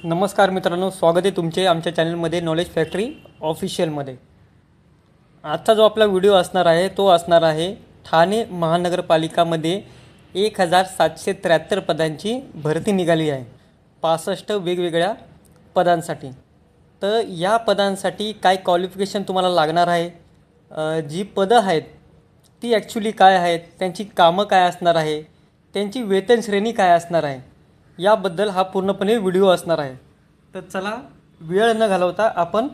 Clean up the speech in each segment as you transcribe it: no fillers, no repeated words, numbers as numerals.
नमस्कार मित्रांनो, स्वागत आहे तुमचे आमच्या चॅनलमध्ये नॉलेज फॅक्टरी ऑफिशियलमध्ये। आजचा जो आपला व्हिडिओ असणार आहे तो असणार आहे ठाणे महानगरपालिकामध्ये 1773 पदांची भरती निघाली आहे 65 वेगवेगळ्या पदांसाठी। तर या पदांसाठी काय क्वालिफिकेशन तुम्हाला लागणार आहे, जी पदं आहेत ती ॲक्च्युली काय आहेत, त्यांची कामं काय असणार आहे, त्यांची वेतन श्रेणी काय असणार आहे, याबद्दल हा पूर्णपणे व्हिडिओ असणार आहे। तर चला वेळ न घालवता आपण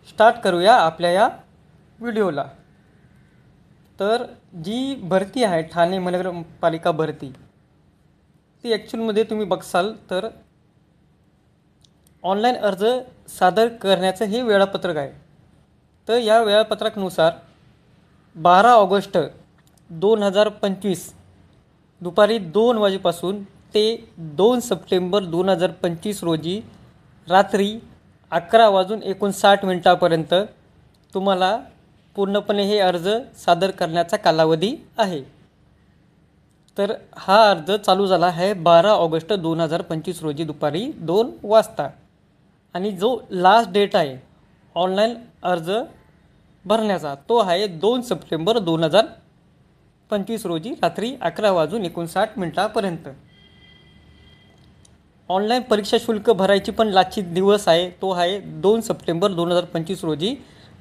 स्टार्ट करूया आपल्या या व्हिडिओला। तर जी भरती आहे ठाणे महानगरपालिका भरती, ती ॲक्च्युअलमध्ये तुम्ही बघसाल तर ऑनलाईन अर्ज सादर करण्याचं हे वेळापत्रक आहे। तर या वेळापत्रकानुसार 12 ऑगस्ट 2025 दुपारी 2 वाजेपासून ते 2 सप्टेंबर 2025 रोजी रात्री 11:59 तुम्हाला पूर्णपणे हे अर्ज सादर करण्याचा कालावधी आहे। तर हा अर्ज चालू झाला आहे 12 ऑगस्ट 2025 रोजी दुपारी 2 वाजता आणि जो लास्ट डेट आहे ऑनलाईन अर्ज भरण्याचा तो आहे 2 सप्टेंबर 2025 रोजी रात्री 11:59 ऑनलाईन परीक्षा शुल्क भरायची पण लाचित दिवस आहे, तो आहे 2 सप्टेंबर 2025 रोजी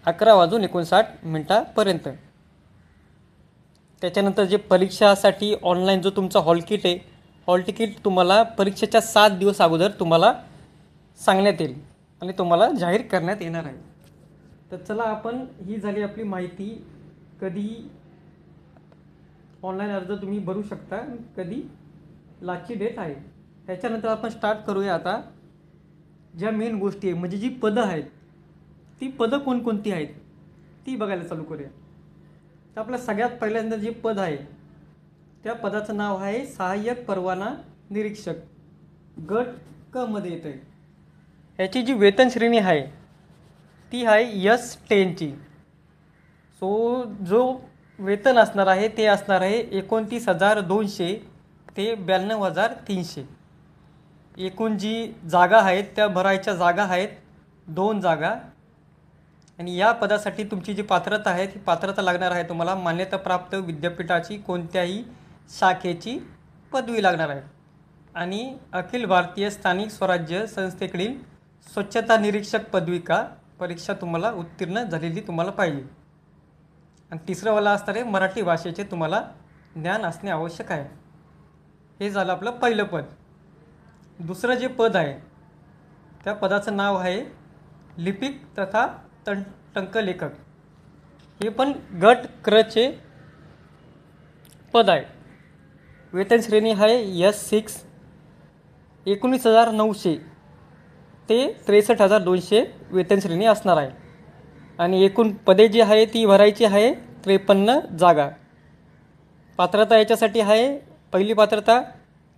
11:59 त्याच्यानंतर जे परीक्षासाठी ऑनलाईन जो तुमचा हॉल तिकीट आहे, हॉल तिकीट तुम्हाला परीक्षेच्या 7 दिवस अगोदर तुम्हाला सांगण्यात येईल आणि तुम्हाला जाहीर करण्यात येणार आहे। तर चला आपण ही झाली आपली माहिती, कधी ऑनलाईन अर्ज तुम्ही भरू शकता, कधी लास्टची डेट आहे। त्याच्यानंतर आपण स्टार्ट करूया आता ज्या मेन गोष्टी आहे, म्हणजे जी पदं आहेत ती पदं कोणकोणती आहेत ती बघायला चालू करूया। तर आपल्या सगळ्यात पहिल्यांदा जे पद आहे त्या पदाचं नाव आहे सहाय्यक परवाना निरीक्षक, गट क मध्ये येतं आहे। ह्याची जी वेतन श्रेणी आहे ती आहे S10ची। सो जो वेतन असणार आहे ते असणार आहे 29,200 ते 92,300। एकूण जी जागा आहेत त्या भरायच्या जागा आहेत 2 जागा आणि या पदासाठी तुमची जी पात्रता आहे ती पात्रता लागणार आहे तुम्हाला मान्यताप्राप्त विद्यापीठाची कोणत्याही शाखेची पदवी लागणार आहे आणि अखिल भारतीय स्थानिक स्वराज्य संस्थेकडील स्वच्छता निरीक्षक पदविका परीक्षा तुम्हाला उत्तीर्ण झालेली तुम्हाला पाहिजे। आणि तिसरंवाला असणार आहे मराठी भाषेचे तुम्हाला ज्ञान असणे आवश्यक आहे। हे झालं आपलं पहिलं पद। दुसरं जे पद आहे त्या पदाचं नाव आहे लिपिक तथा टंकलेखक, हे पण गट क्रचे पद आहे। वेतन श्रेणी आहे S6, 19,900 ते 63,200 वेतन श्रेणी असणार आहे आणि एकूण पदे जी आहे ती भरायची आहे 53 जागा। पात्रता याच्यासाठी आहे, पहिली पात्रता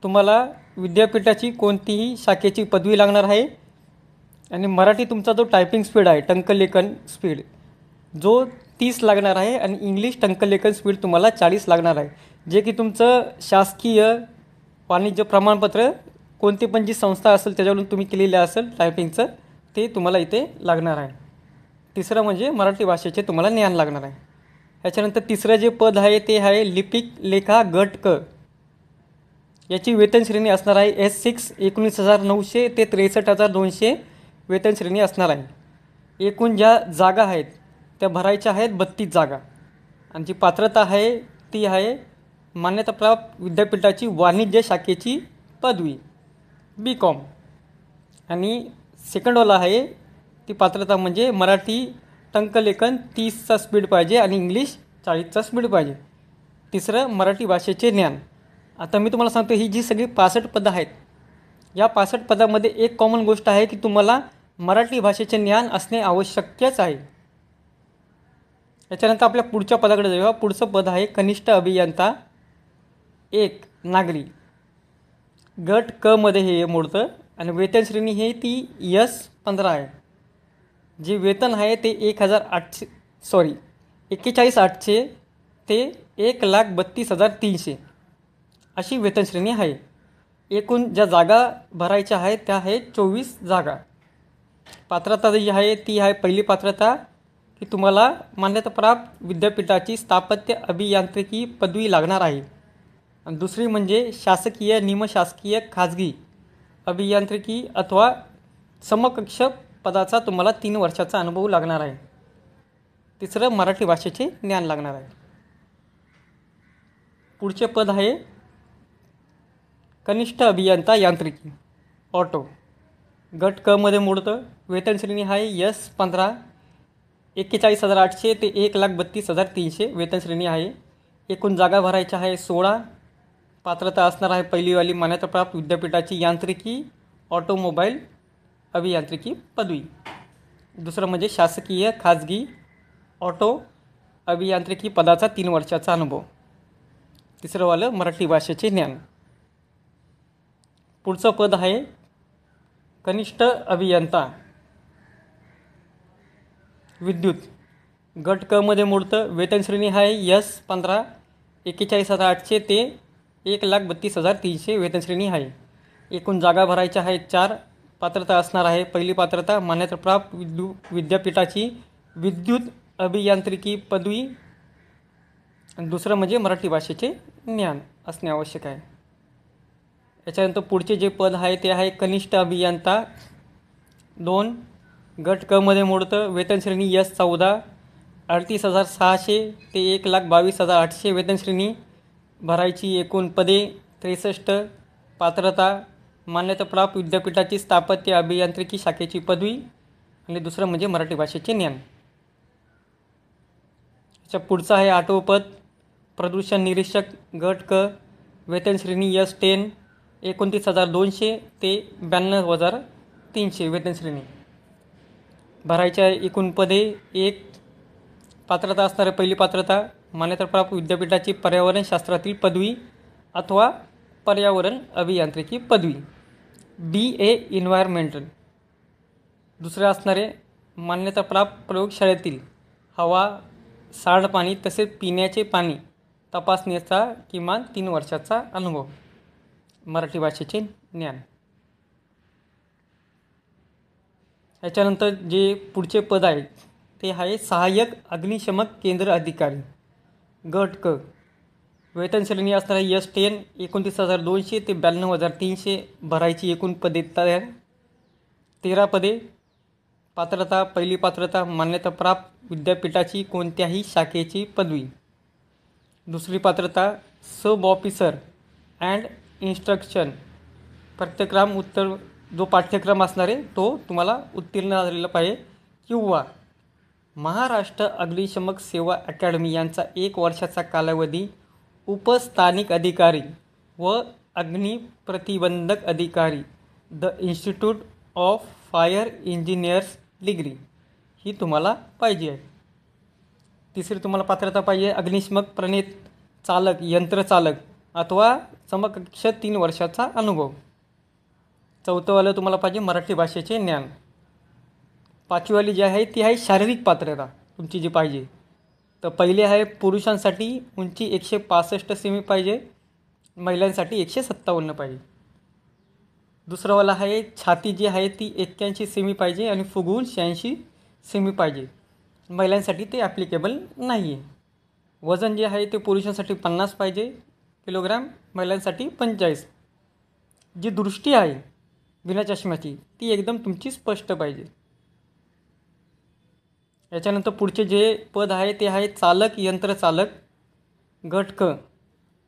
तुम्हाला विद्यापीठाची कोणतीही शाखेची पदवी लागणार आहे आणि मराठी तुमचा जो टायपिंग स्पीड आहे टंकलेखन स्पीड जो 30 लागणार आहे आणि इंग्लिश टंकलेखन स्पीड तुम्हाला 40 लागणार आहे। जे की तुमचं शासकीय वाणिज्य प्रमाणपत्र कोणती पण जी संस्था असेल त्याच्यावरून तुम्ही केलेलं असेल टायपिंगचं ते तुम्हाला इथे लागणार आहे। तिसरं म्हणजे मराठी भाषेचे तुम्हाला ज्ञान लागणार आहे। याच्यानंतर तिसरं जे पद आहे ते आहे लिपिक लेखा गट क, याची वेतन श्रेणी असणार आहे S6, 19,900 ते 63,200 वेतन श्रेणी असणार आहे। एकूण ज्या जागा आहेत त्या भरायच्या आहेत 32 जागा आणि जी पात्रता आहे ती आहे मान्यताप्राप्त विद्यापीठाची वाणिज्य शाखेची पदवी B.Com आणि सेकंडवाला आहे ती पात्रता म्हणजे मराठी टंकलेखन 30चा स्पीड पाहिजे आणि इंग्लिश 40चा स्पीड पाहिजे। तिसरं मराठी भाषेचे ज्ञान। आता मी तुम्हाला सांगतो ही जी सगळी 65 पदं आहेत या 65 पदामध्ये एक कॉमन गोष्ट आहे की तुम्हाला मराठी भाषेचे ज्ञान असणे आवश्यकच आहे। याच्यानंतर आपल्या पुढच्या पदाकडे जाऊया। पुढचं पद आहे कनिष्ठ अभियंता 1 नागरी, गट क मध्ये हे मोडतं आणि वेतन श्रेणी हे ती S15 आहे। जे वेतन आहे ते 41,800 ते 1,32,300 अशी वेतन श्रेणी आहे। एकूण ज्या जागा भरायच्या आहेत त्या आहेत 24 जागा. पात्रता जी आहे ती आहे, पहिली पात्रता की तुम्हाला मान्यताप्राप्त विद्यापीठाची स्थापत्य अभियांत्रिकी पदवी लागणार आहे. आणि दुसरी म्हणजे शासकीय, निमशासकीय, खाजगी अभियांत्रिकी अथवा समकक्ष पदाचा तुम्हाला 3 वर्षाचा अनुभव लागणार आहे. तिसरं मराठी भाषेचे ज्ञान लागणार आहे. पुढचे पद आहे कनिष्ठ अभियंता यांत्रिकी ऑटो. गट क मध्ये मोडतं. वेतन श्रेणी आहे S15, 41,800 ते 1,32,300 वेतन श्रेणी आहे. एकूण जागा भरायच्या आहे 16. पात्रता असणार आहे पहिलीवाली मान्यताप्राप्त विद्यापीठाची यांत्रिकी ऑटोमोबाईल अभियांत्रिकी पदवी. दुसरं म्हणजे शासकीय, खाजगी ऑटो अभियांत्रिकी पदाचा 3 वर्षाचा अनुभव. तिसरंवालं मराठी भाषेचे ज्ञान. पुढचं पद आहे कनिष्ठ अभियंता विद्युत. गट क मध्ये मोडतं. वेतन श्रेणी आहे S15, 41,800 ते 1,32,300 वेतन श्रेणी आहे. एकूण जागा भरायच्या आहेत 4. पात्रता असणार आहे पहिली पात्रता मान्यताप्राप्त विद्यापीठाची विद्युत अभियांत्रिकी पदवी. आणि दुसरं म्हणजे मराठी भाषेचे ज्ञान असणे आवश्यक आहे. याच्यानंतर पुढचे जे पद आहे ते आहे कनिष्ठ अभियंता 2. गट क मध्ये मोडतं. वेतन श्रेणी S14, 38,600 ते 1,22,800 वेतन श्रेणी भरायची. एकूण पदे 63. पात्रता मान्यताप्राप्त विद्यापीठाची स्थापत्य अभियांत्रिकी शाखेची पदवी. आणि दुसरं म्हणजे मराठी भाषेचे ज्ञान. याच्या पुढचं आहे 8वं पद प्रदूषण निरीक्षक. गट क वेतन श्रेणी S10, 29,200 ते 92,300 वेतन श्रेणी भरायच्या. एकूण पदे 1. पात्रता असणारे पहिली पात्रता मान्यताप्राप्त विद्यापीठाची पर्यावरणशास्त्रातील पदवी अथवा पर्यावरण अभियांत्रिकी पदवी BA इन्व्हायरमेंटल. दुसरे असणारे मान्यताप्राप्त प्रयोगशाळेतील हवा, सांडपाणी तसेच पिण्याचे पाणी तपासण्याचा किमान 3 वर्षाचा अनुभव. मराठी भाषेचे ज्ञान. याच्यानंतर जे पुढचे पद आहे ते आहे सहाय्यक अग्निशमक केंद्र अधिकारी. गट क वेतन श्रेणी असणार आहे S10, 29,200 ते 92,300 भरायची. एकूण पदे 13 पदे. पात्रता पहिली पात्रता मान्यताप्राप्त विद्यापीठाची कोणत्याही शाखेची पदवी. दुसरी पात्रता सब ऑफिसर अँड इन्स्ट्रक्शन पाठ्यक्रम उत्तर जो पाठ्यक्रम असणार आहे तो तुम्हाला उत्तीर्ण झालेला पाहिजे किंवा महाराष्ट्र अग्निशमक सेवा अकॅडमी यांचा 1 वर्षाचा कालावधी उपस्थानिक अधिकारी व अग्निप्रतिबंधक अधिकारी the institute of fire engineers degree ही तुम्हाला पाहिजे आहे. तिसरी तुम्हाला पात्रता पाहिजे अग्निशमक प्रणित चालक, यंत्रचालक अथवा समकक्ष 3 वर्षाचा अनुभव. चौथंवालं तुम्हाला पाहिजे मराठी भाषेचे ज्ञान. 5वीवाली जी आहे ती आहे शारीरिक पात्रता तुमची जी पाहिजे. तर पहिले आहे पुरुषांसाठी उंची 165 सेमी पाहिजे, महिलांसाठी 157 पाहिजे. दुसरंवाला आहे छाती जी आहे ती 81 सेमी पाहिजे आणि फुगवून 86 सेमी पाहिजे. महिलांसाठी ते ॲप्लिकेबल नाही आहे. वजन जे आहे ते पुरुषांसाठी 50 पाहिजे किलोग्राम, महिलांसाठी 45. जी दृष्टी आहे बिना चष्म्याची ती एकदम तुमची स्पष्ट पाहिजे. याच्यानंतर पुढचे जे पद आहे ते आहे चालक यंत्रचालक. गट क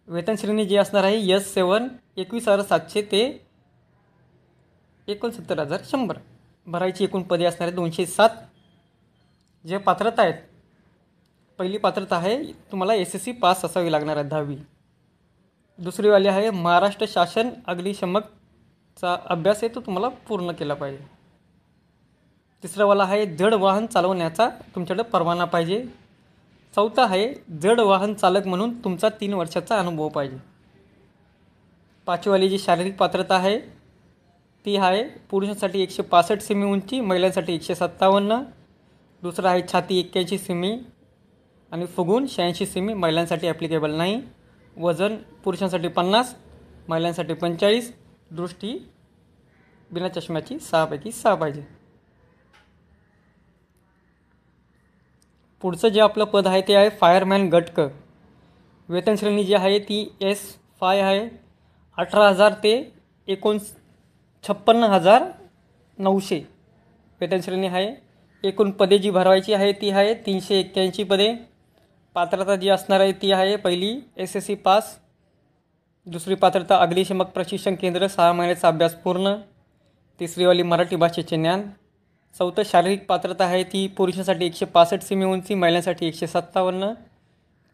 वेतन श्रेणी जी असणार आहे S7, 21,700 ते 69,100 भरायची. एकूण पदे असणारे 207. जे पात्रता आहेत पहिली पात्रता आहे तुम्हाला SSC पास असावी लागणार आहे 10वी. दुसरीवाली आहे महाराष्ट्र शासन अग्निशमकचा अभ्यास आहे तो तुम्हाला पूर्ण केला पाहिजे. तिसरावाला आहे जड वाहन चालवण्याचा तुमच्याकडे परवाना पाहिजे. चौथा आहे जड वाहन चालक म्हणून तुमचा 3 वर्षाचा अनुभव पाहिजे. 5वीवाली जी शारीरिक पात्रता आहे ती आहे पुरुषांसाठी 165 सेमी उंची, महिलांसाठी 157. दुसरा आहे छाती 81 सेमी आणि फुगून 86 सेमी, महिलांसाठी ॲप्लिकेबल नाही. वजन पुरुषांसाठी 50, महिलांसाठी 45. दृष्टी बिना चष्म्याची 6पैकी 6 पाहिजे. पुढचं जे आपलं पद आहे ते आहे फायरमॅन गट क. वेतन श्रेणी जी आहे ती S5 आहे. 18,000 ते 56,900 वेतन श्रेणी आहे. एकूण पदे जी भरवायची आहे ती आहे 381 पदे. पात्रता जी असणार आहे ती आहे पहिली SSC पास, दुसरी पात्रता अग्निशमक प्रशिक्षण केंद्र 6 महिन्याचा अभ्यास पूर्ण, तिसरीवाली मराठी भाषेचे ज्ञान, चौथं शारीरिक पात्रता आहे ती पुरुषांसाठी 165 सेमी उंची, महिलांसाठी 157,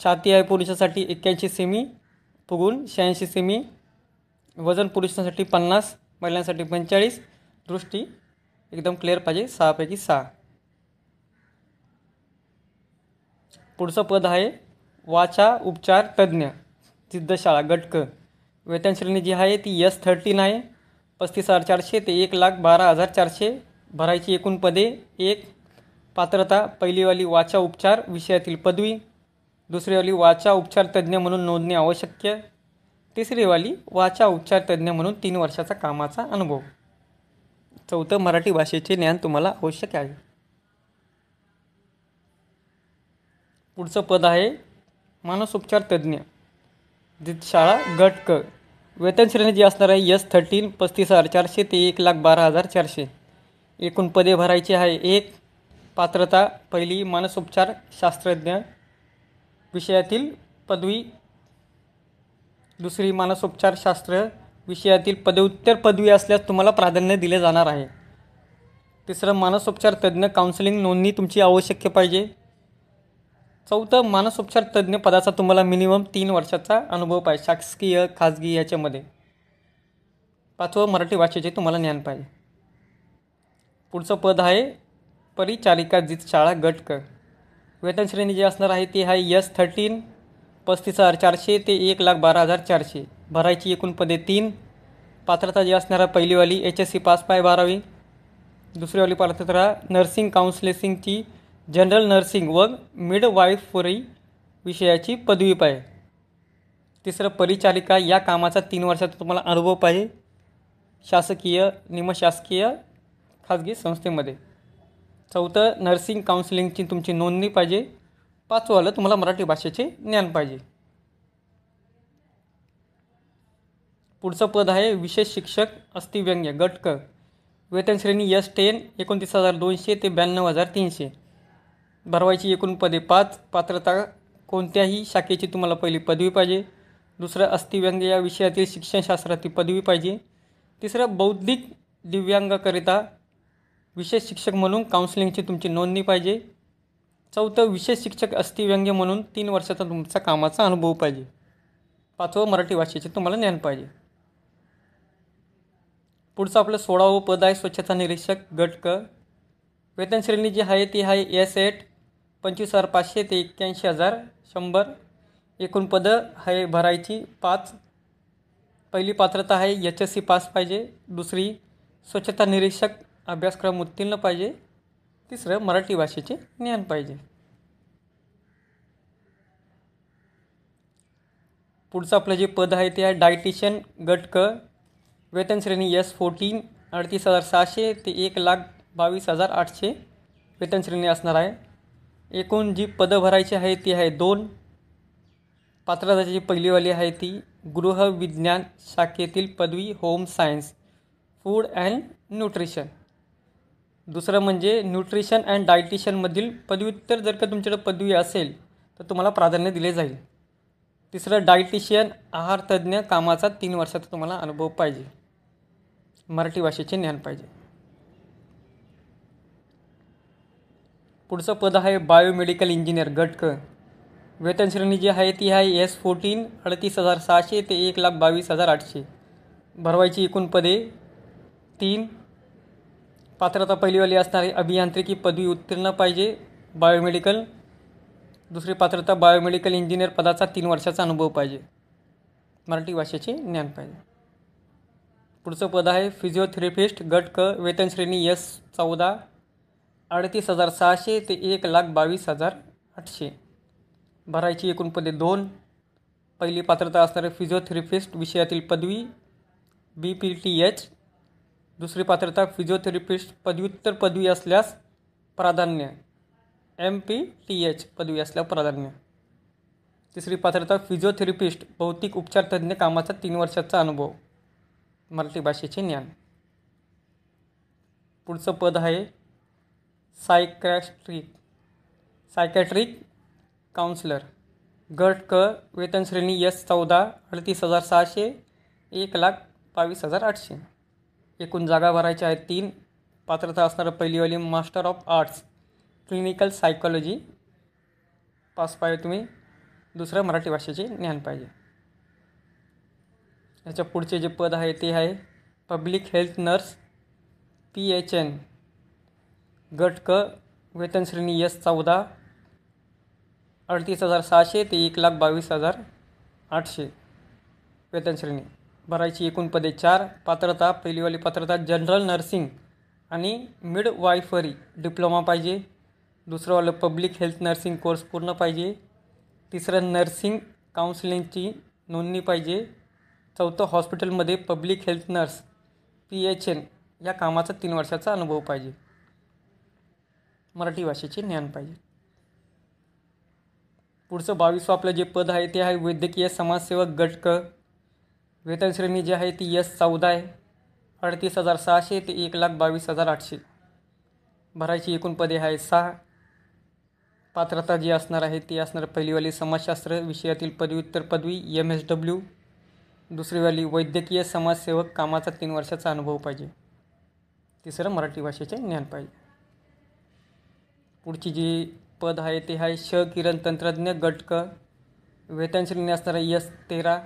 छाती आहे पुरुषांसाठी 81 सेमी फुगून 86 सेमी, वजन पुरुषांसाठी 50, महिलांसाठी 45, दृष्टी एकदम क्लिअर पाहिजे 6पैकी 6. पुढचं पद आहे वाचा उपचार तज्ज्ञ सिद्धशाळा गट क. वेतन श्रेणी जी आहे ती S13 आहे. 35,400 ते 1,12,400 भरायची एकूण पदे 1. पात्रता पहिलीवाली वाचा उपचार विषयातील पदवी, दुसरीवाली वाचा उपचार तज्ज्ञ म्हणून नोंदणी आवश्यक, तिसरीवाली वाचा उपचार तज्ज्ञ म्हणून 3 वर्षाचा कामाचा अनुभव, चौथं मराठी भाषेचे ज्ञान तुम्हाला आवश्यक आहे. पुढचं पद आहे मानसोपचार तज्ज्ञ शाळा गट क. वेतन श्रेणी जी असणार आहे S13 35,400 ते 1,12,400 एकूण पदे भरायची आहे 1. पात्रता पहिली मानसोपचार शास्त्रज्ञ विषयातील पदवी, दुसरी मानसोपचार शास्त्र विषयातील पदव्युत्तर पदवी असल्यास तुम्हाला प्राधान्य दिले जाणार आहे. तिसरं मानसोपचार तज्ज्ञ काउन्सिलिंग नोंदणी तुमची आवश्यक पाहिजे. चौथं मानसोपचार तज्ज्ञ पदाचा तुम्हाला मिनिमम 3 वर्षाचा अनुभव पाहिजे शासकीय खाजगी याच्यामध्ये. 5वं मराठी भाषेचे तुम्हाला ज्ञान पाहिजे. पुढचं पद आहे परिचारिका शाळा गट क. वेतन श्रेणी जी असणार आहे ती आहे S13 35,400 ते 1,12,400 भरायची एकूण पदे 3. पात्रता जी असणार आहे पहिलीवाली HSC पास पाय 12वी, दुसरीवाली पात्रता नर्सिंग काउन्सिलिंगची जनरल नर्सिंग व मिडवाईफरी विषयाची पदवी पाहिजे. तिसरं परिचारिका या कामाचा 3 वर्षाचा तुम्हाला अनुभव पाहिजे शासकीय निमशासकीय खाजगी संस्थेमध्ये. चौथं नर्सिंग काउन्सिलिंगची तुमची नोंदणी पाहिजे. 5वं तुम्हाला मराठी भाषेचे ज्ञान पाहिजे. पुढचं पद आहे विशेष शिक्षक अस्थिव्यंग्य गट क. वेतन श्रेणी S10 29,200 ते 92,300 भरवायची एकूण पदे 5. पात्रता कोणत्याही शाखेची तुम्हाला पहिली पदवी पाहिजे. दुसरं अस्थिव्यंग या विषयातील शिक्षणशास्त्रातील पदवी पाहिजे. तिसरं बौद्धिक दिव्यांगाकरिता विशेष शिक्षक म्हणून काउन्सिलिंगची तुमची नोंदणी पाहिजे. चौथं विशेष शिक्षक अस्थिव्यंग्य म्हणून 3 वर्षाचा तुमचा कामाचा अनुभव पाहिजे. 5वं मराठी भाषेचे तुम्हाला ज्ञान पाहिजे. पुढचं आपलं 16वं पद आहे स्वच्छता निरीक्षक गट क. वेतन श्रेणी जी आहे ती आहे S8 25,500 ते 81,100 एकूण पदं आहे भरायची 5. पहिली पात्रता आहे HSC पास पाहिजे, दुसरी स्वच्छता निरीक्षक अभ्यासक्रम उत्तीर्ण पाहिजे, तिसरं मराठी भाषेचे ज्ञान पाहिजे. पुढचं आपलं जे पद आहे ते आहे डायटिशियन गट क. वेतन श्रेणी S14 38,600 ते 1,22,800 वेतन श्रेणी असणार आहे. एकूण जी पदं भरायची आहे ती आहे 2. पात्रताची जी पहिलीवाली आहे ती गृहविज्ञान शाखेतील पदवी home science food and nutrition. दुसरं म्हणजे न्यूट्रिशन अँड डायटिशियनमधील पदव्युत्तर जर का तुमच्याकडे पदवी असेल तर तुम्हाला प्राधान्य दिले जाईल. तिसरं डायटिशियन आहार तज्ज्ञ कामाचा 3 वर्षाचा तुम्हाला अनुभव पाहिजे. मराठी भाषेचे ज्ञान पाहिजे. पुढचं पद आहे बायोमेडिकल इंजिनियर गट क. वेतन श्रेणी जी आहे ती आहे S14 38,600 ते 1,22,800 भरवायची एकूण पदे 3. पात्रता पहिलीवाली असणारी अभियांत्रिकी पदवी उत्तीर्ण पाहिजे बायोमेडिकल. दुसरी पात्रता बायोमेडिकल इंजिनियर पदाचा 3 वर्षाचा अनुभव पाहिजे. मराठी भाषेचे ज्ञान पाहिजे. पुढचं पद आहे फिजिओथेरपिस्ट गट क. वेतन श्रेणी S14 38,600 ते 1,22,800 भरायची एकूण पदे 2. पहिली पात्रता असणारे फिजिओथेरपिस्ट विषयातील पदवी, BPTH. दुसरी पात्रता फिजिओथेरपिस्ट पदव्युत्तर पदवी असल्यास प्राधान्य, MPTH पदवी असल्यास प्राधान्य. तिसरी पात्रता फिजिओथेरपिस्ट भौतिक उपचारतज्ञ कामाचा 3 वर्षाचा अनुभव, मराठी भाषेचे ज्ञान. पुढचं पद आहे सायकॅट्रिक काउन्सिलर. गट क वेतन श्रेणी S14 38,600 1,22,800. एकूण जागा भरायच्या आहेत 3. पात्रता असणारं पहिलीवाली master of arts clinical psychology pass पाहिजे तुम्ही. दुसरं मराठी भाषेचे ज्ञान पाहिजे. याच्या पुढचे जे पद आहे ते आहे पब्लिक हेल्थ नर्स PHN. गट क वेतन श्रेणी S14 38,600 ते 1,22,800 वेतन श्रेणी. भरायची एकूण पदे 4. पात्रता पहिलीवाली पात्रता जनरल नर्सिंग आणि मिडवायफरी डिप्लोमा पाहिजे. दुसरंवालं पब्लिक हेल्थ नर्सिंग कोर्स पूर्ण पाहिजे. तिसरं नर्सिंग काउन्सिलिंगची नोंदणी पाहिजे. चौथं हॉस्पिटलमध्ये पब्लिक हेल्थ नर्स PHN या कामाचा 3 वर्षाचा अनुभव पाहिजे. मराठी भाषेचे ज्ञान पाहिजे. पुढचं 22वं आपलं जे पद आहे ते आहे वैद्यकीय समाजसेवक. गट क वेतन श्रेणी जी आहे ती S14 आहे 38,600 ते 1,22,800. भरायची एकूण पदे आहे 6. पात्रता जी असणार आहे ती असणार पहिलीवाली समाजशास्त्र विषयातील पदव्युत्तर पदवी MSW. दुसरीवाली वैद्यकीय समाजसेवक कामाचा 3 वर्षाचा अनुभव पाहिजे. तिसरं मराठी भाषेचे ज्ञान पाहिजे. पुढची जी पद आहे ते आहे किरण तंत्रज्ञ. गट क वेतन श्रेणी असणार S13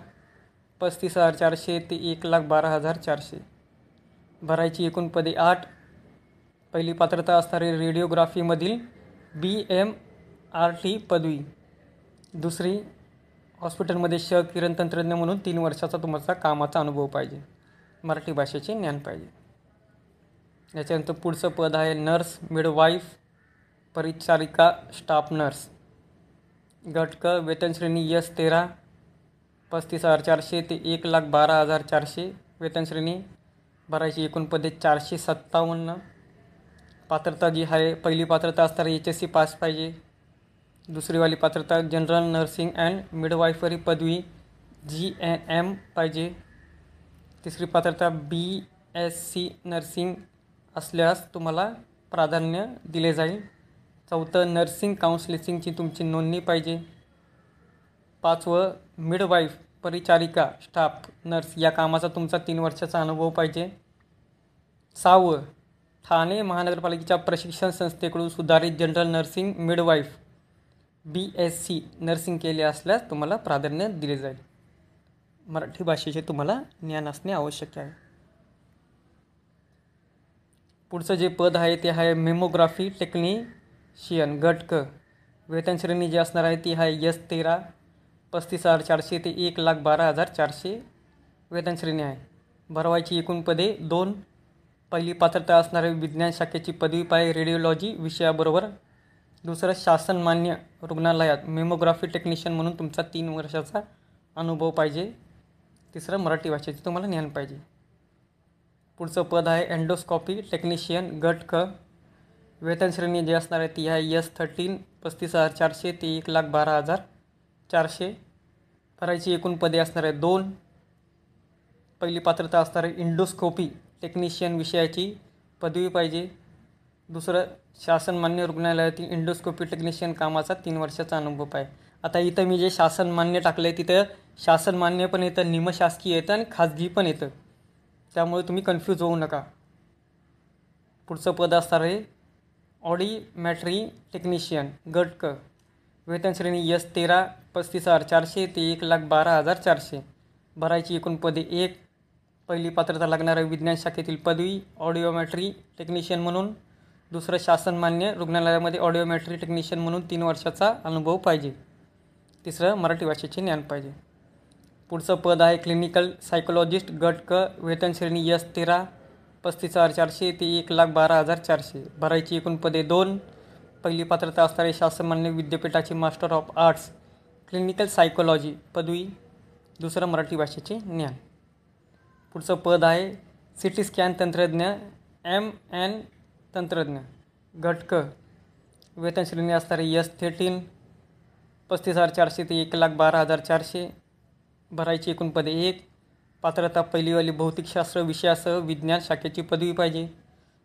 35,400 ते 1,12,400. भरायची एकूण पदे 8. पहिली पात्रता असणारी रेडिओग्राफीमधील BMRT पदवी. दुसरी हॉस्पिटलमध्ये किरण तंत्रज्ञ म्हणून 3 वर्षाचा तुमचा कामाचा अनुभव पाहिजे. मराठी भाषेचे ज्ञान पाहिजे. याच्यानंतर पुढचं पद आहे नर्स मिडवाईफ परिचारिका स्टाफ नर्स. गट क वेतन श्रेणी S13 35,400 ते 1,12,400 वेतन श्रेणी. भरायची एकूण पदे 457. पात्रता जी आहे पहिली पात्रता असणार HSC पास पाहिजे. दुसरीवाली पात्रता जनरल नर्सिंग अँड मिडवायफरी पदवी GNM पाहिजे. तिसरी पात्रता BSc नर्सिंग असल्यास तुम्हाला प्राधान्य दिले जाईल. चौथं नर्सिंग काउन्सिलिंगची तुमची नोंदणी पाहिजे. 5वं मिडवाईफ परिचारिका स्टाफ नर्स या कामाचा तुमचा 3 वर्षाचा अनुभव पाहिजे. 6वं ठाणे महानगरपालिकेच्या प्रशिक्षण संस्थेकडून सुधारित general nursing midwife BSc nursing केले असल्यास तुम्हाला प्राधान्य दिले जाईल. मराठी भाषेचे तुम्हाला ज्ञान असणे आवश्यक आहे. पुढचं जे पद आहे ते आहे मेमोग्राफी टेक्निशियन. गट क वेतन श्रेणी जी असणार आहे ती आहे S13 35,400 ते 1,12,400 वेतन श्रेणी आहे. भरवायची एकूण पदे 2. पहिली पात्रता असणारे विज्ञान शाखेची पदवी पाहिजे रेडिओलॉजी विषयाबरोबर. दुसरं शासनमान्य रुग्णालयात मेमोग्राफी टेक्निशियन म्हणून तुमचा 3 वर्षाचा अनुभव पाहिजे. तिसरं मराठी भाषेचे तुम्हाला ज्ञान पाहिजे. पुढचं पद आहे एंडोस्कॉपी टेक्निशियन. गट क वेतन श्रेणी जी असणार आहे ती आहे S13 35,400 ते 1,12,400. भरायची एकूण पदे असणार आहे 2. पहिली पात्रता असणार आहे इंडोस्कोपी टेक्निशियन विषयाची पदवी पाहिजे. दुसरं शासनमान्य रुग्णालयातील इंडोस्कोपी टेक्निशियन कामाचा 3 वर्षाचा अनुभव पाहिजे. आता इथं मी जे शासनमान्य टाकलं आहे तिथं शासनमान्य पण येतं, निमशासकीय येतं आणि खाजगी पण येतं. त्यामुळे तुम्ही कन्फ्यूज होऊ नका. पुढचं पद असणार आहे ऑडिमॅट्री टेक्निशियन. गट क वेतन श्रेणी S13 35,400 ते 1,12,400. भरायची एकूण पदे 1. पहिली पात्रता लागणाऱ्या विज्ञान शाखेतील पदवी ऑडिओमॅट्री टेक्निशियन म्हणून. दुसरं शासनमान्य रुग्णालयामध्ये ऑडिओमॅट्री टेक्निशियन म्हणून 3 वर्षाचा अनुभव पाहिजे. तिसरं मराठी भाषेचे ज्ञान पाहिजे. पुढचं पद आहे क्लिनिकल सायकोलॉजिस्ट. गट क वेतन श्रेणी S13 35,400 ते 1,12,400. भरायची एकूण पदे 2. पहिली पात्रता असणारे शासनमान्य विद्यापीठाची master of arts clinical psychology पदवी. दुसरं मराठी भाषेचे ज्ञान. पुढचं पद आहे सिटी स्कॅन तंत्रज्ञ MN तंत्रज्ञ गट क. वेतन श्रेणी असणार आहे S13 35,400 ते 1,12,400. भरायची एकूण पदे 1. पात्रता पहिलीवाली भौतिकशास्त्र विषयासह विज्ञान शाखेची पदवी पाहिजे.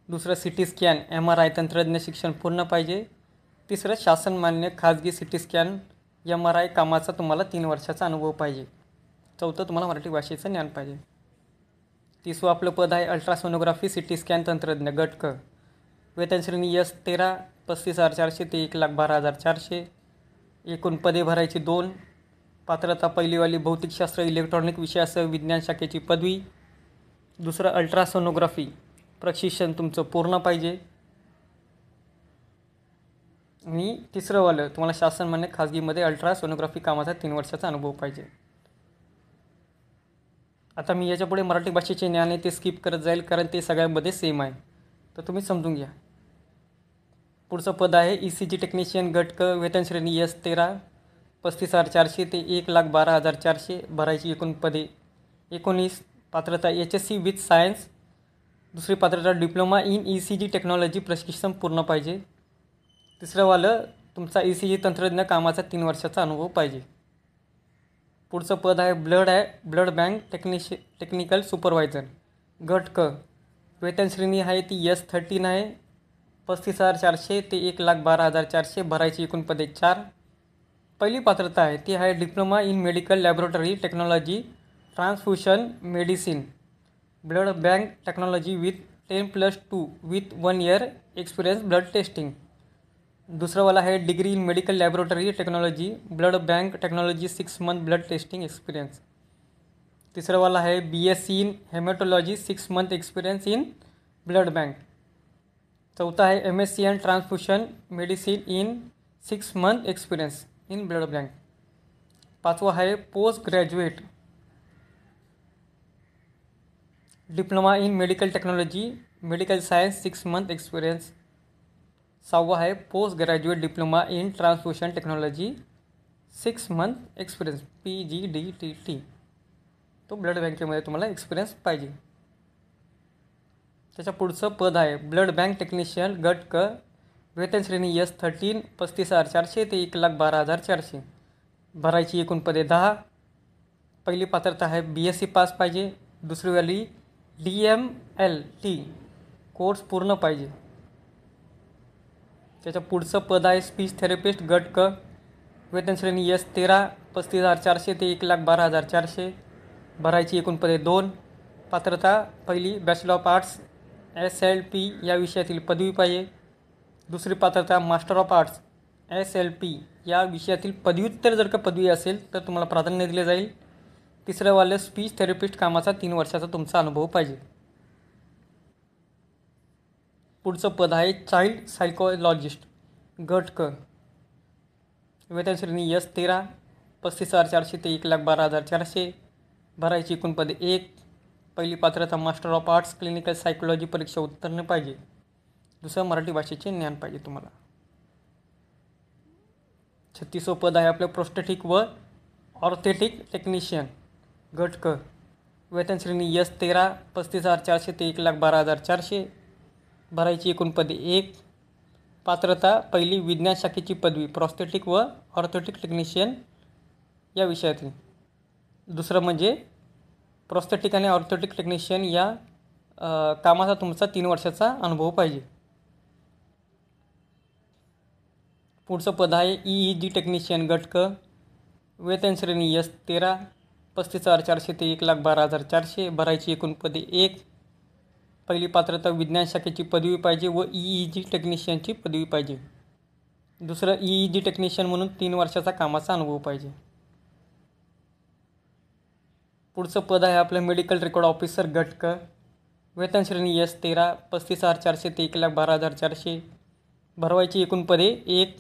दुसरं सिटी स्कॅन MRI तंत्रज्ञ शिक्षण पूर्ण पाहिजे. तिसरं शासनमान्य खाजगी सिटी स्कॅन MRI कामाचा तुम्हाला 3 वर्षाचा अनुभव पाहिजे. चौथं तुम्हाला मराठी भाषेचं ज्ञान पाहिजे. तिसरं आपलं पद आहे अल्ट्रासोनोग्राफी सिटी स्कॅन तंत्रज्ञ गट क. वेतन श्रेणी S13 35,400 ते 1,12,400. एकूण पदे भरायची 2. पात्रता पहिलीवाली भौतिकशास्त्र इलेक्ट्रॉनिक विषयासह विज्ञान शाखेची पदवी. दुसरं अल्ट्रासोनोग्राफी प्रशिक्षण तुमचं पूर्ण पाहिजे. आणि तिसरंवालं तुम्हाला शासनमान्य खाजगीमध्ये अल्ट्रासोनोग्राफी कामाचा 3 वर्षाचा अनुभव पाहिजे. आता मी याच्यापुढे मराठी भाषेचे ज्ञान आहे ते स्किप करत जाईल कारण ते सगळ्यांमध्ये सेम आहे, तर तुम्ही समजून घ्या. पुढचं पद आहे ECG टेक्निशियन गट क. वेतन श्रेणी S13 35,400 ते 1,12,400. भरायची एकूण पदे 19. पात्रता HSC विथ सायन्स. दुसरी पात्रता डिप्लोमा इन ECG टेक्नॉलॉजी प्रशिक्षण पूर्ण पाहिजे. तिसरंवालं तुमचा ECG तंत्रज्ञ कामाचा 3 वर्षाचा अनुभव पाहिजे. पुढचं पद आहे ब्लड बँक टेक्निकल सुपरवायझर गट क. वेतन श्रेणी आहे ती S13 आहे 35,400 ते 1,12,400. भरायची एकूण पदे 4. पहिली पात्रता आहे ती आहे diploma in medical laboratory technology transfusion medicine blood bank technology with 10+2 with 1 year experience blood testing. दुसरंवाला आहे degree in medical laboratory technology blood bank technology 6 month blood testing experience. तिसरंवाला आहे BSc in haematology 6 month experience in blood bank. चौथा आहे MSc in transfusion medicine in 6 month experience in blood bank. पाचवा आहे post graduate diploma in medical technology medical science 6 month experience. सहावा आहे post graduate diploma in transfusion technology 6 month experience PGDTT. तो blood बँकेमध्ये तुम्हाला experience पाहिजे. त्याच्या पुढचं पद आहे ब्लड बँक टेक्निशियन गट क. वेतन श्रेणी S13 35,400 ते 1,12,400. भरायची एकूण पदे 10. पहिली पात्रता आहे BSc पास पाहिजे. दुसरीवाली DMLT कोर्स पूर्ण पाहिजे. त्याच्या पुढचं पद आहे स्पीच थेरपिस्ट गट क. वेतन श्रेणी S13 35,400 ते 1,12,400. भरायची एकूण पदे 2. पात्रता पहिली बॅचलर ऑफ आर्ट्स SLP या विषयातील पदवी पाहिजे. दुसरी पात्रता मास्टर ऑफ आर्ट्स SLP या विषयातील पदव्युत्तर जर का पदवी असेल तर तुम्हाला प्राधान्य दिले जाईल. तिसरंवालं स्पीच थेरपिस्ट कामाचा 3 वर्षाचा तुमचा अनुभव पाहिजे. पुढचं पद आहे चाइल्ड सायकोलॉजिस्ट गट क. वेतन श्रेणी S13 35,400 ते 1,12,400. भरायची एकूण पदे 1. पहिली पात्रता master of arts clinical psychology परीक्षा उत्तीर्ण पाहिजे. दुसरं मराठी भाषेचे ज्ञान पाहिजे तुम्हाला. 36वं पद आहे आपलं प्रोस्थेटिक व ऑर्थेटिक टेक्निशियन गट क. वेतन श्रेणी S13 35,400 ते 1,12,400. भरायची एकूण पदे 1. पात्रता पहिली विज्ञान शाखेची पदवी प्रोस्थेटिक व ऑर्थोटिक टेक्निशियन या विषयातील. दुसरं म्हणजे प्रोस्थेटिक आणि ऑर्थोटिक टेक्निशियन या कामाचा तुमचा 3 वर्षाचा अनुभव पाहिजे. पुढचं पद आहे EEG टेक्निशियन गट क. वेतन श्रेणी S13 35,400 ते 1,12,400. भरायची एकूण पदे 1. पहिली पात्रता विज्ञान शाखेची पदवी पाहिजे व EEG टेक्निशियनची पदवी पाहिजे. दुसरं EEG टेक्निशियन म्हणून 3 वर्षाचा कामाचा अनुभव पाहिजे. पुढचं पद आहे आपलं मेडिकल रेकॉर्ड ऑफिसर गट क. वेतन श्रेणी S13 35,400 ते 1,12,400. भरवायची एकूण पदे 1.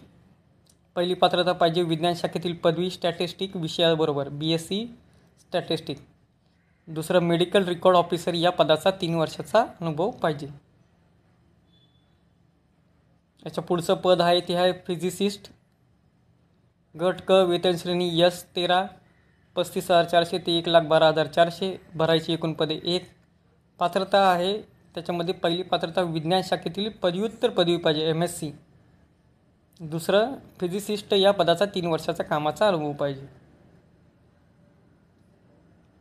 पहिली पात्रता पाहिजे विज्ञान शाखेतील पदवी स्टॅटिस्टिक विषयाबरोबर BSc स्टॅटिस्टिक. दुसरं मेडिकल रेकॉर्ड ऑफिसर या पदाचा 3 वर्षाचा अनुभव पाहिजे. याच्या पुढचं पद आहे ते आहे फिजिसिस्ट गट क. वेतन श्रेणी S13 35,400 ते 1,12,400. भरायची एकूण पदे 1. पात्रता आहे त्याच्यामध्ये पहिली पात्रता विज्ञान शाखेतील पदव्युत्तर पदवी पाहिजे MSc. दुसरं फिजिसिस्ट या पदाचा 3 वर्षाचा कामाचा अनुभव पाहिजे.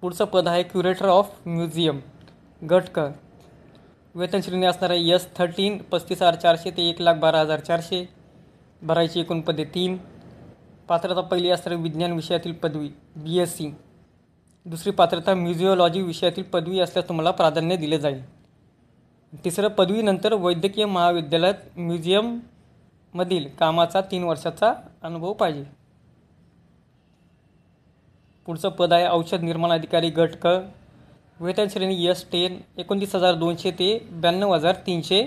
पुढचं पद आहे क्युरेटर ऑफ म्युझियम गट क. वेतन श्रेणी असणार आहे S13 35,400 ते 1,12,400. भरायची एकूण पदे 3. पात्रता पहिली असणारी विज्ञान विषयातील पदवी BSc. दुसरी पात्रता म्युझिओलॉजी विषयातील पदवी असल्यास तुम्हाला प्राधान्य दिले जाईल. तिसरं पदवीनंतर वैद्यकीय महाविद्यालयात म्युझियममधील कामाचा 3 वर्षाचा अनुभव पाहिजे. पुढचं पद आहे औषध निर्माण अधिकारी गट क. वेतन श्रेणी S10 29,200 ते 92,300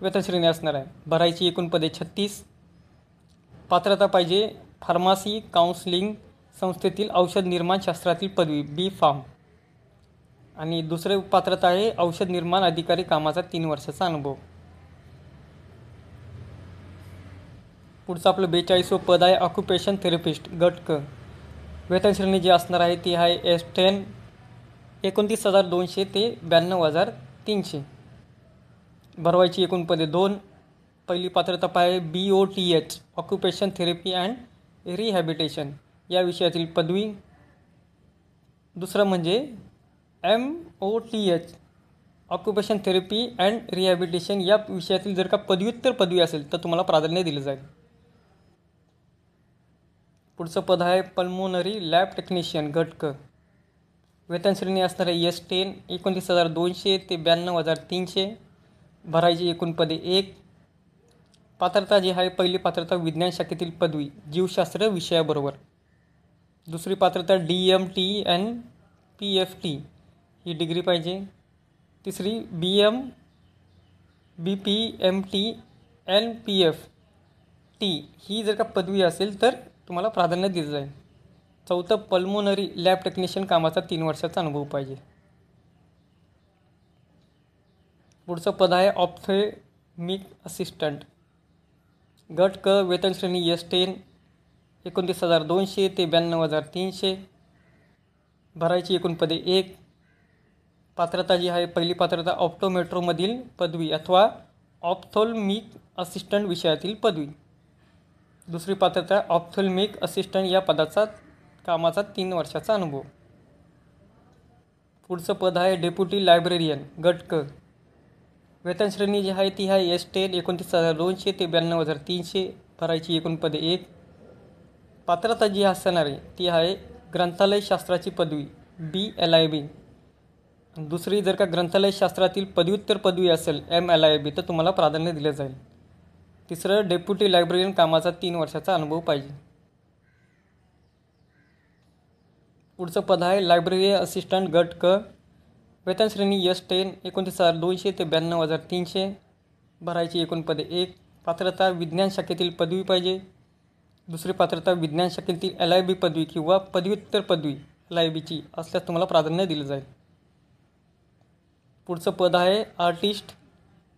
वेतन श्रेणी असणार आहे. भरायची एकूण पदे 36. पात्रता पाहिजे फार्मसी काउन्सिलिंग संस्थेतील औषध निर्माण शास्त्रातील पदवी B.Pharm. आणि दुसरे पात्रता आहे औषध निर्माण अधिकारी कामाचा 3 वर्षाचा अनुभव. पुढचं आपलं 42वं पद आहे ऑक्युपेशन थेरपिस्ट गट क. वेतन श्रेणी जी असणार आहे ती आहे S10 29,200 ते 92,300. भरवायची एकूण पदे 2. पहिली पात्रता पाहिजे BOTH occupation therapy and rehabilitation या विषयातील पदवी. दुसरं म्हणजे MOTH occupation therapy and rehabilitation या विषयातील जर का पदव्युत्तर पदवी असेल तर तुम्हाला प्राधान्य दिलं जाईल. पुढचं पद आहे पल्मोनरी लॅब टेक्निशियन गट क. वेतन श्रेणी असणार आहे S10 29,200 ते 92,300. भरायची एकूण पदे 1. पात्रता जी आहे पहिली पात्रता विज्ञान शाखेतील पदवी जीवशास्त्र विषयाबरोबर. दुसरी पात्रता DMT and PFT he degree पाहिजे. तिसरी BM BPMT and PFT ही जर का पदवी असेल तर तुम्हाला प्राधान्य दिलं जाईल. चौथं पल्मोनरी लॅब टेक्निशियन कामाचा 3 वर्षाचा अनुभव पाहिजे. पुढचं पद आहे ऑप्थेल्मिक असिस्टंट गट क. वेतन श्रेणी S10 29,200 ते 92,300. भरायची एकूण पदे 1. पात्रता जी आहे पहिली पात्रता ऑप्टोमेट्रोमधील पदवी अथवा ऑप्थेल्मिक असिस्टंट विषयातील पदवी. दुसरी पात्रता ऑप्थेल्मिक असिस्टंट या पदाचा कामाचा 3 वर्षाचा अनुभव. पुढचं पद आहे डेप्युटी लायब्रेरियन गट क. वेतन श्रेणी जी आहे ती आहे S10 29,200 ते 92,300. भरायची एकूण पदे 1. पात्रता जी असणार आहे ती आहे ग्रंथालय शास्त्राची पदवी BLIB. दुसरी जर का ग्रंथालय शास्त्रातील पदव्युत्तर पदवी असेल MLIB तर तुम्हाला प्राधान्य दिलं जाईल. तिसरं डेप्युटी लायब्रेरियन कामाचा 3 वर्षाचा अनुभव पाहिजे. पुढचं पद आहे लायब्ररी असिस्टंट गट क. वेतन श्रेणी S10 29,200 ते 92,300. भरायची एकूण पदे 1. पात्रता विज्ञान शाखेतील पदवी पाहिजे. दुसरी पात्रता विज्ञान शाखेतील LIB पदवी किंवा पदव्युत्तर पदवी LIBची असल्यास तुम्हाला प्राधान्य दिलं जाईल. पुढचं पद आहे आर्टिस्ट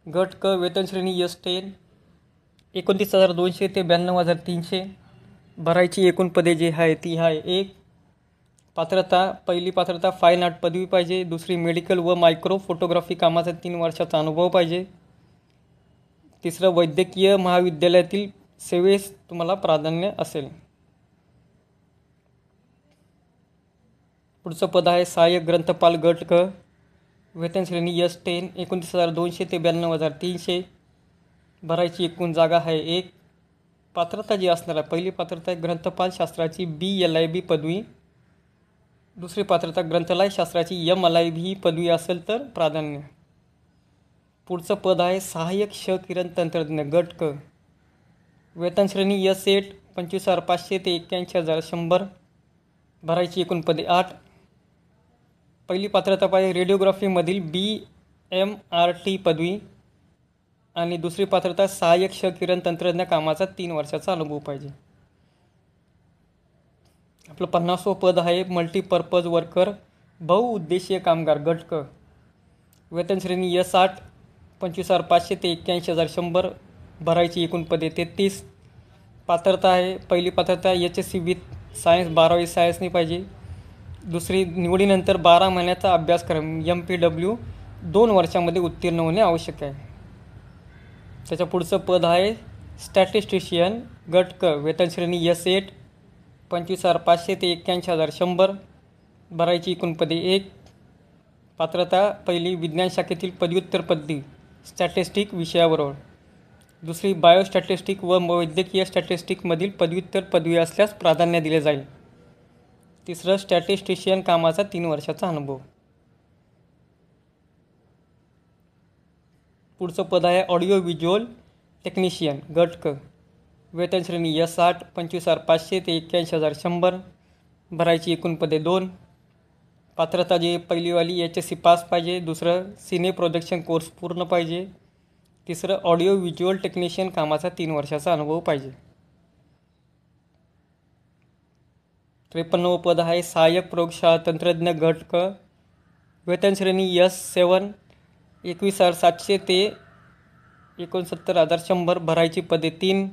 गट क. वेतन श्रेणी S10 29,200 ते 92,300. भरायची एकूण पदे जी आहे ती आहे 1. पात्रता पहिली पात्रता फाईन आर्ट पदवी पाहिजे. दुसरी मेडिकल व मायक्रो फोटोग्राफी कामाचा 3 वर्षाचा अनुभव पाहिजे. तिसरं वैद्यकीय महाविद्यालयातील सेवेस तुम्हाला प्राधान्य असेल. पुढचं पद आहे सहाय्यक ग्रंथपाल गट क. वेतन श्रेणी S10 29,200 ते 92,300. भरायची एकूण जागा आहे 1. पात्रता जी असणार आहे पहिली पात्रता ग्रंथपाल शास्त्राची BLIB पदवी. दुसरी पात्रता ग्रंथालय शास्त्राची MLIB ही पदवी असेल तर प्राधान्य. पुढचं पद आहे सहाय्यक किरण तंत्रज्ञ गट क. वेतन श्रेणी S8 25,500 ते 81,100. भरायची एकूण पदे 8. पहिली पात्रता पाहिजे रेडिओग्राफीमधील BMRT पदवी आणि दुसरी पात्रता सहाय्यक किरण तंत्रज्ञ कामाचा 3 वर्षाचा अनुभव पाहिजे. आपलं 50वं पद आहे मल्टीपर्पज वर्कर बहुउद्देशीय कामगार गट क. वेतन श्रेणी S8 25,500 ते 81,100. भरायची एकूण पदे 33. पात्रता आहे पहिली पात्रता HSC विथ सायन्स 12वी सायन्सनी पाहिजे. दुसरी, निवडीनंतर 12 महिन्याचा अभ्यासक्रम MPW 2 वर्षामध्ये उत्तीर्ण होणे आवश्यक आहे. त्याच्या पुढचं पद आहे स्टॅटिस्टिशियन गट क, वेतनश्रेणी S8 25,500 ते 81,100. भरायची एकूण पदे 1. पात्रता पहिली, विज्ञान शाखेतील पदव्युत्तर पदवी स्टॅटिस्टिक विषयाबरोबर. दुसरी, बायोस्टॅटिस्टिक व वैद्यकीय स्टॅटिस्टिकमधील पदव्युत्तर पदवी असल्यास प्राधान्य दिले जाईल. तिसरं, स्टॅटिस्टिशियन कामाचा 3 वर्षाचा अनुभव. पुढचं पद आहे ऑडिओ व्हिज्युअल टेक्निशियन गट क, वेतनश्रेणी S8 25,500 ते 81,100. भरायची एकूण पदे 2. पात्रता जे पहिलीवाली HSC पास पाहिजे. दुसरं, सिने प्रोडक्शन कोर्स पूर्ण पाहिजे. तिसरं, ऑडिओ व्हिज्युअल टेक्निशियन कामाचा 3 वर्षाचा अनुभव पाहिजे. 53वं पद आहे सहाय्यक प्रयोगशाळा तंत्रज्ञ गट क, वेतनश्रेणी S7 21,700 ते 69,100. भरायची पदे 3.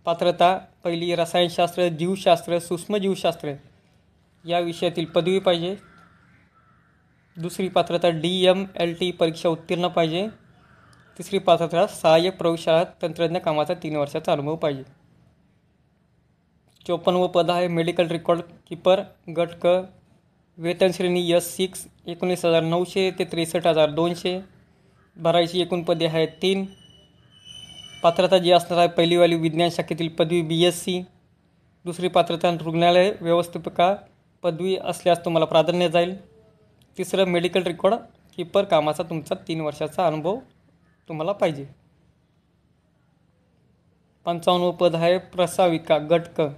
पात्रता पहिली, रसायनशास्त्र, जीवशास्त्र, सूक्ष्मजीवशास्त्र या विषयातील पदवी पाहिजे. दुसरी पात्रता DMLT परीक्षा उत्तीर्ण पाहिजे. तिसरी पात्रता सहाय्यक प्रयोगशाळा तंत्रज्ञ कामाचा 3 वर्षाचा अनुभव पाहिजे. 54वं पद आहे मेडिकल रेकॉर्ड कीपर गट क, वेतनश्रेणी S6 19,900 ते 63,200. भरायची एकूण पदे आहेत 3. पात्रता जी असणार आहे पहिलीवाली, विज्ञान शाखेतील पदवी BSc. दुसरी पात्रता रुग्णालय व्यवस्थापिका पदवी असल्यास तुम्हाला प्राधान्य जाईल. तिसरं, मेडिकल रेकॉर्ड कीपर कामाचा तुमचा 3 वर्षाचा अनुभव तुम्हाला पाहिजे. 55वं पद आहे प्रसाविका गट क,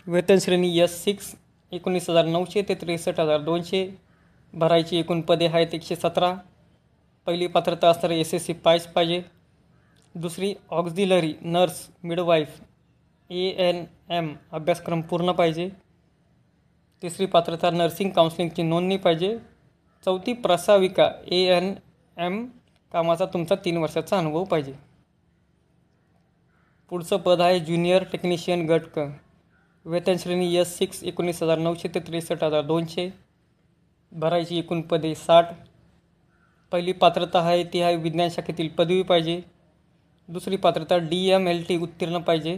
वेतनश्रेणी S6 19,900 ते 63,200. भरायची एकूण पदे आहेत 117. पहिली पात्रता असणार SSC पास पाहिजे. दुसरी, ऑक्झिलरी नर्स मिडवाईफ ANM अभ्यासक्रम पूर्ण पाहिजे. तिसरी पात्रता नर्सिंग काउन्सिलिंगची नोंदणी पाहिजे. चौथी, प्रसाविका ANM कामाचा तुमचा 3 वर्षाचा अनुभव पाहिजे. पुढचं पद आहे ज्युनियर टेक्निशियन गट क, वेतनश्रेणी S6 19,900 ते 63,200. भरायची एकूण पदे 60. पहिली पात्रता आहे ती आहे विज्ञान शाखेतील पदवी पाहिजे. दुसरी पात्रता DMLT उत्तीर्ण पाहिजे.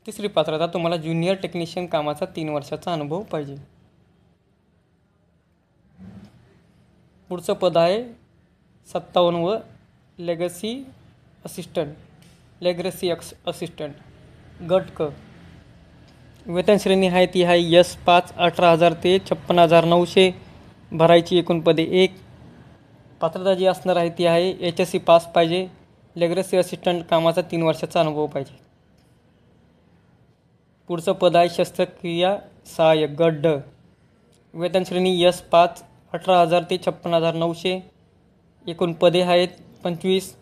तिसरी पात्रता तुम्हाला ज्युनियर टेक्निशियन कामाचा 3 वर्षाचा अनुभव पाहिजे. पुढचं पद आहे 57वं लेगसी असिस्टंट गट क, वेतनश्रेणी आहे ती आहे S5 18,000 ते 56,900. भरायची एकूण पदे 1. पात्रता जी असणार आहे ती आहे HSC पास पाहिजे. लेगसी असिस्टंट कामाचा 3 वर्षाचा अनुभव पाहिजे. पुढचं पद आहे शस्त्रक्रिया सहाय्यक गट ड, वेतनश्रेणी S5 18,000 ते 56,900. एकूण पदे आहेत 25.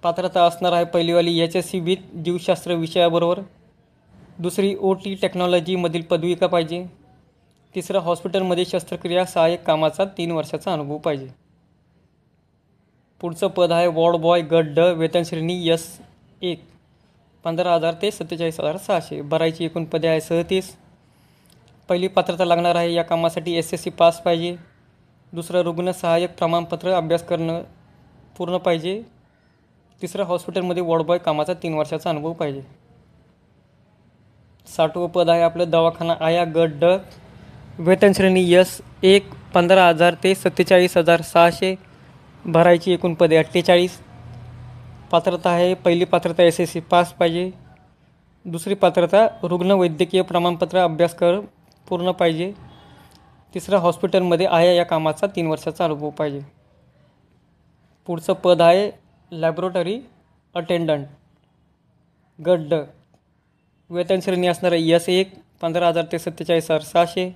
पात्रता असणार आहे पहिलीवाली HSC विथ जीवशास्त्र विषयाबरोबर. दुसरी, OT टेक्नॉलॉजीमधील पदविका पाहिजे. तिसरं, हॉस्पिटलमध्ये शस्त्रक्रिया सहाय्यक कामाचा 3 वर्षाचा अनुभव पाहिजे. पुढचं पद आहे वॉर्ड बॉय गट ड, वेतनश्रेणी S1 15,000 ते 47,600. भरायची एकूण पदे आहे 37. पहिली पात्रता लागणार आहे या कामासाठी SSC पास पाहिजे. दुसरं, रुग्ण सहाय्यक प्रमाणपत्र अभ्यास करणं पूर्ण पाहिजे. तिसरं, हॉस्पिटलमध्ये वॉर्ड बॉय कामाचा 3 वर्षाचा अनुभव पाहिजे. 60वं पद आहे आपलं दवाखाना आया गट ड, वेतनश्रेणी S1 15,000 ते 47,600. भरायची एकूण पदे 48. पात्रता आहे पहिली पात्रता SSC पास पाहिजे. दुसरी पात्रता रुग्ण वैद्यकीय प्रमाणपत्र अभ्यासक्रम पूर्ण पाहिजे. तिसरा, हॉस्पिटलमध्ये आया या कामाचा 3 वर्षाचा अनुभव पाहिजे. पुढचं पद आहे लॅबोरेटरी अटेंडंट गट ड, वेतनश्रेणी असणार आहे S1 15,000 ते 47,600.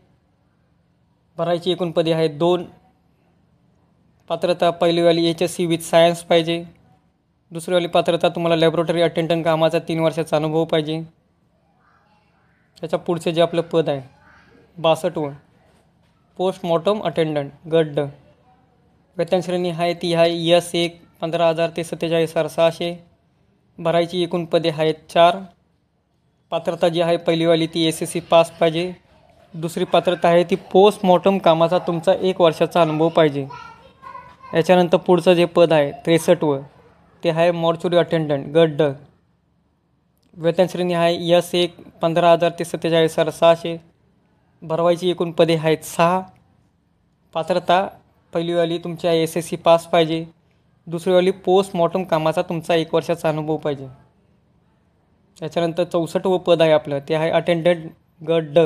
भरायची एकूण पदे आहेत 2. पात्रता पहिलीवाली HSC विथ सायन्स पाहिजे. दुसरीवाली पात्रता तुम्हाला लॅबोरेटरी अटेंडंट कामाचा 3 वर्षाचा अनुभव पाहिजे. त्याच्या पुढचं जे आपलं पद आहे 62वं पोस्टमॉर्टम अटेंडंट गट ड, वेतनश्रेणी आहे ती आहे S1 15,000 ते 47,600. भरायची एकूण पदे आहेत 4. पात्रता जी आहे पहिलीवाली ती SSC पास पाहिजे. दुसरी पात्रता आहे ती पोस्टमॉर्टम कामाचा तुमचा 1 वर्षाचा अनुभव पाहिजे. याच्यानंतर पुढचं जे पद आहे 63व ते आहे मॉर्च्युरी अटेंडंट गट ड. वेतन श्रेणी आहे S1 15,000 ते 47,600. भरवायची एकूण पदे आहेत 6. पात्रता पहिलीवाली तुमच्या SSC पास पाहिजे. दुसरीवाली पोस्टमॉर्टम कामाचा तुमचा 1 वर्षाचा अनुभव पाहिजे. त्याच्यानंतर 64व पद आहे आपलं ते आहे अटेंडंट गट ड.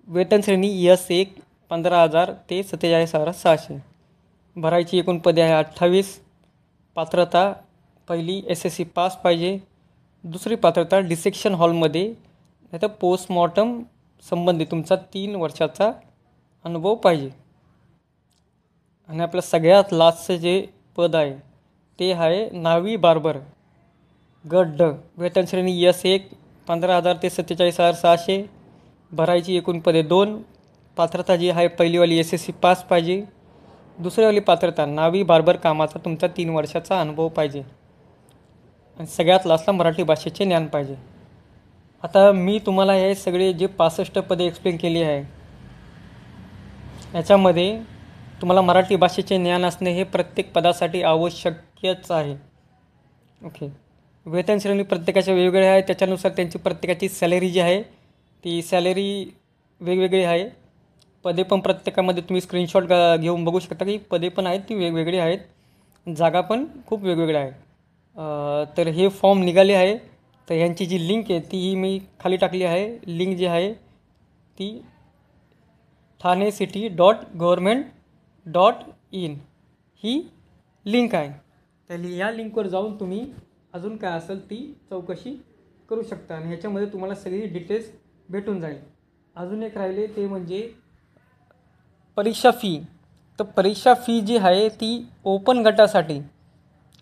वेतन श्रेणी S1 15,000 ते 47,600. भरायची एकूण पदे आहे 28. पात्रता पहिली SSC पास पाहिजे. दुसरी पात्रता डिसेक्शन हॉलमध्ये नाही तर पोस्टमॉर्टम संबंधी तुमचा 3 वर्षाचा अनुभव पाहिजे. आणि आपलं सगळ्यात लास्टचं जे पद आहे ते आहे नावी बार्बर गट ड. वेतन श्रेणी S1 15,000 ते 47,600. भरायची एकूण पदे 2. पात्रता जी आहे पहिलीवाली SSC पास पाहिजे. दुसरीवाली पात्रता नावी बार्बर कामाचा तुमचा 3 वर्षाचा अनुभव पाहिजे. आणि सगळ्यात लास्टला मराठी भाषेचे ज्ञान पाहिजे. आता मी तुम्हाला हे सगळे जे 65 पदे एक्सप्लेन केली आहे याच्यामध्ये तुम्हाला मराठी भाषेचे ज्ञान असणे हे प्रत्येक पदासाठी आवश्यकच आहे. ओके. वेतन श्रेणी प्रत्येकाच्या वेगवेगळ्या आहे. त्याच्यानुसार त्यांची प्रत्येकाची सॅलरी जी आहे ती सॅलरी वेगवेगळी आहे. पदे पण प्रत्येकामध्ये तुम्ही स्क्रीनशॉट घेऊन बघू शकता की पदे पण आहेत ती वेगवेगळी आहेत. जागा पण खूप वेगवेगळ्या आहेत. तर हे फॉर्म निघाले आहे. तर ह्यांची जी लिंक आहे ती मी खाली टाकली आहे. लिंक जी आहे ती thanecity.government.in ही लिंक आहे. तर या लिंकवर जाऊन तुम्ही अजून काय असेल ती चौकशी करू शकता आणि ह्याच्यामध्ये तुम्हाला सगळी डिटेल्स भेटून जाईल. अजून एक राहिले ते म्हणजे परीक्षा फी. तर परीक्षा फी जी आहे ती ओपन गटासाठी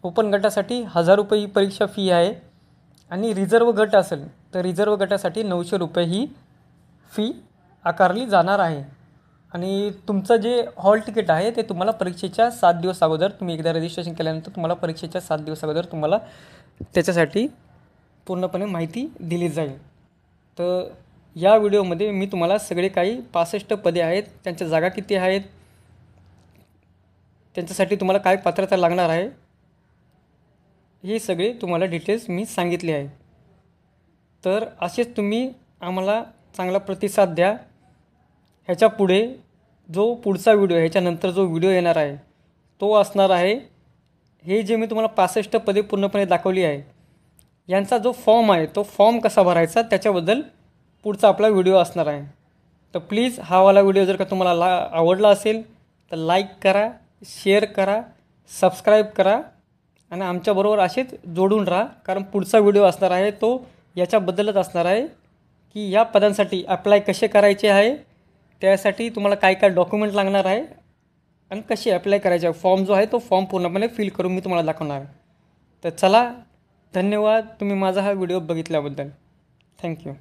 1,000 रुपये ही परीक्षा फी आहे. आणि रिझर्व गट असेल तर रिझर्व गटासाठी 900 रुपये ही फी आकारली जाणार आहे. आणि तुमचं जे हॉल तिकीट आहे ते तुम्हाला परीक्षेच्या 7 दिवस अगोदर तुम्ही एकदा रजिस्ट्रेशन केल्यानंतर तुम्हाला परीक्षेच्या 7 दिवस अगोदर तुम्हाला त्याच्यासाठी पूर्णपणे माहिती दिली जाईल. तर या व्हिडिओमध्ये मी तुम्हाला सगळे काही 65 पदे आहेत त्यांच्या जागा किती आहेत त्यांच्यासाठी तुम्हाला काय पात्रता लागणार आहे हे सगळे तुम्हाला डिटेल्स मी सांगितले आहे. तर असेच तुम्ही आम्हाला चांगला प्रतिसाद द्या. ह्याच्या पुढे जो पुढचा व्हिडिओ ह्याच्यानंतर जो व्हिडिओ येणार आहे तो असणार आहे हे जे मी तुम्हाला 65 पदे पूर्णपणे दाखवली आहे यांचा जो फॉर्म आहे तो फॉर्म कसा भरायचा त्याच्याबद्दल पुढचा आपला व्हिडिओ असणार आहे. तर प्लीज हा वाला व्हिडिओ जर का तुम्हाला आवडला असेल तर लाईक करा, शेअर करा, सबस्क्राईब करा आणि आमच्याबरोबर असेच जोडून राहा. कारण पुढचा व्हिडिओ असणार आहे तो याच्याबद्दलच असणार आहे की या पदांसाठी अप्लाय कसे करायचे आहे, त्यासाठी तुम्हाला काय काय डॉक्युमेंट लागणार आहे आणि कसे अप्लाय करायचे आहे. फॉर्म जो आहे तो फॉर्म पूर्णपणे फिल करून मी तुम्हाला दाखवणार आहे. तर चला, धन्यवाद तुम्ही माझा हा व्हिडिओ बघितल्याबद्दल. थँक्यू.